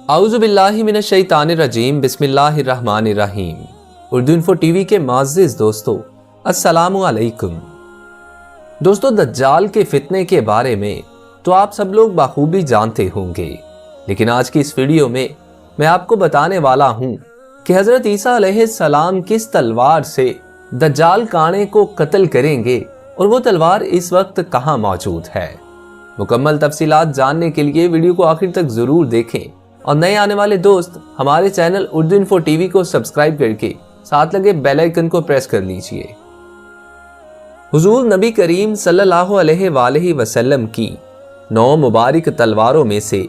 اعوذ باللہ من الشیطان الرجیم، بسم اللہ الرحمن الرحیم۔ اردو انفو ٹی وی کے معزز دوستو، السلام علیکم۔ دوستو، دجال کے فتنے کے بارے میں تو آپ سب لوگ بخوبی جانتے ہوں گے، لیکن آج کی اس ویڈیو میں آپ کو بتانے والا ہوں کہ حضرت عیسیٰ علیہ السلام کس تلوار سے دجال کانے کو قتل کریں گے اور وہ تلوار اس وقت کہاں موجود ہے۔ مکمل تفصیلات جاننے کے لیے ویڈیو کو آخر تک ضرور دیکھیں، اور نئے آنے والے دوست ہمارے channel Urdu info T V کو سبسکرائب کر کے ساتھ لگے بیل آئیکن کو پریس کر لیجئے۔ حضور نبی کریم صلی اللہ علیہ وآلہ وسلم کی 9 مبارک تلواروں میں سے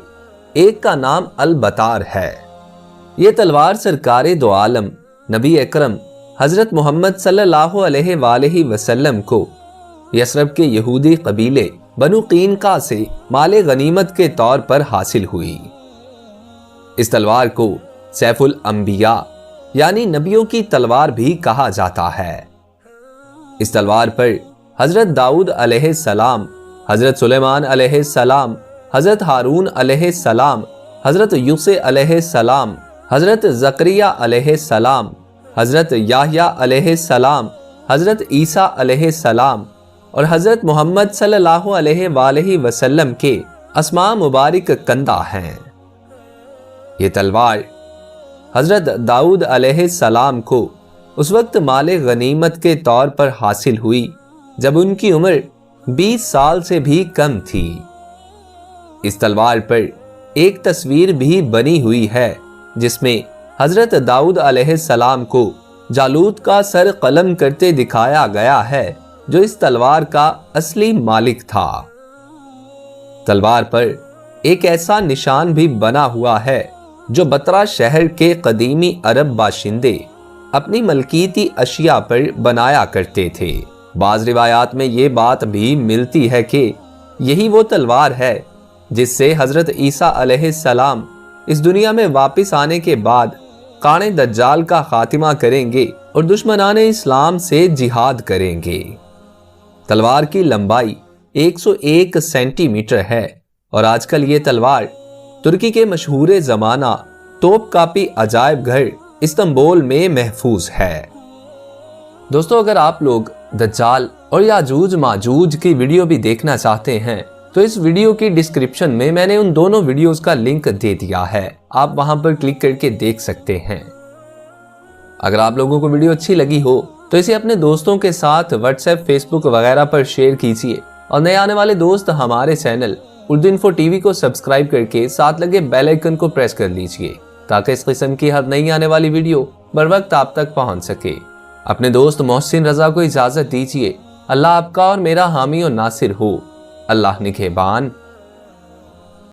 ایک کا نام البتار ہے۔ یہ تلوار سرکار دو عالم نبی اکرم حضرت محمد صلی اللہ علیہ وآلہ وسلم کو یثرب کے یہودی قبیلے بنو قینقاع سے مال غنیمت کے طور پر حاصل ہوئی۔ اس تلوار کو سیف الانبیاء یعنی نبیوں کی تلوار بھی کہا جاتا ہے۔ اس تلوار پر حضرت داؤد علیہ السلام، حضرت سلیمان علیہ السلام، حضرت ہارون علیہ السلام، حضرت یوسف علیہ السلام، حضرت زکریا علیہ السلام، حضرت یحییٰ علیہ السلام، حضرت عیسیٰ علیہ السلام اور حضرت محمد صلی اللہ علیہ وآلہ وسلم کے اسماء مبارک کندہ ہیں۔ یہ تلوار حضرت داؤد علیہ السلام کو اس وقت مال غنیمت کے طور پر حاصل ہوئی جب ان کی عمر 20 سال سے بھی کم تھی۔ اس تلوار پر ایک تصویر بھی بنی ہوئی ہے جس میں حضرت داؤد علیہ السلام کو جالوت کا سر قلم کرتے دکھایا گیا ہے جو اس تلوار کا اصلی مالک تھا۔ تلوار پر ایک ایسا نشان بھی بنا ہوا ہے جو بطرہ شہر کے قدیمی عرب باشندے اپنی ملکیتی اشیاء پر بنایا کرتے تھے۔ بعض روایات میں یہ بات بھی ملتی ہے کہ یہی وہ تلوار ہے جس سے حضرت عیسیٰ علیہ السلام اس دنیا میں واپس آنے کے بعد کانے دجال کا خاتمہ کریں گے اور دشمنان اسلام سے جہاد کریں گے۔ تلوار کی لمبائی 101 سینٹی میٹر ہے اور آج کل یہ تلوار ترکی کے مشہور زمانہ توپ کاپی عجائب گھر استنبول میں محفوظ ہے۔ دوستو، اگر آپ لوگ دجال اور یاجوج ماجوج کی ویڈیو بھی دیکھنا چاہتے ہیں تو اس ویڈیو کی ڈسکرپشن میں نے ان دونوں ویڈیوز کا لنک دے دیا ہے، آپ وہاں پر کلک کر کے دیکھ سکتے ہیں۔ اگر آپ لوگوں کو ویڈیو اچھی لگی ہو تو اسے اپنے دوستوں کے ساتھ واٹس ایپ، فیس بک وغیرہ پر شیئر کیجیے، اور نئے آنے والے دوست ہمارے channel Urdu info T V کو سبسکرائب کر کے ساتھ لگے بیل آئیکن کو پریس کر لیجئے تاکہ اس قسم کی ہر نئی آنے والی ویڈیو بر وقت آپ تک پہنچ سکے۔ اپنے دوست محسن رضا کو اجازت دیجیے۔ اللہ آپ کا اور میرا حامی و ناصر ہو۔ اللہ نگہبان۔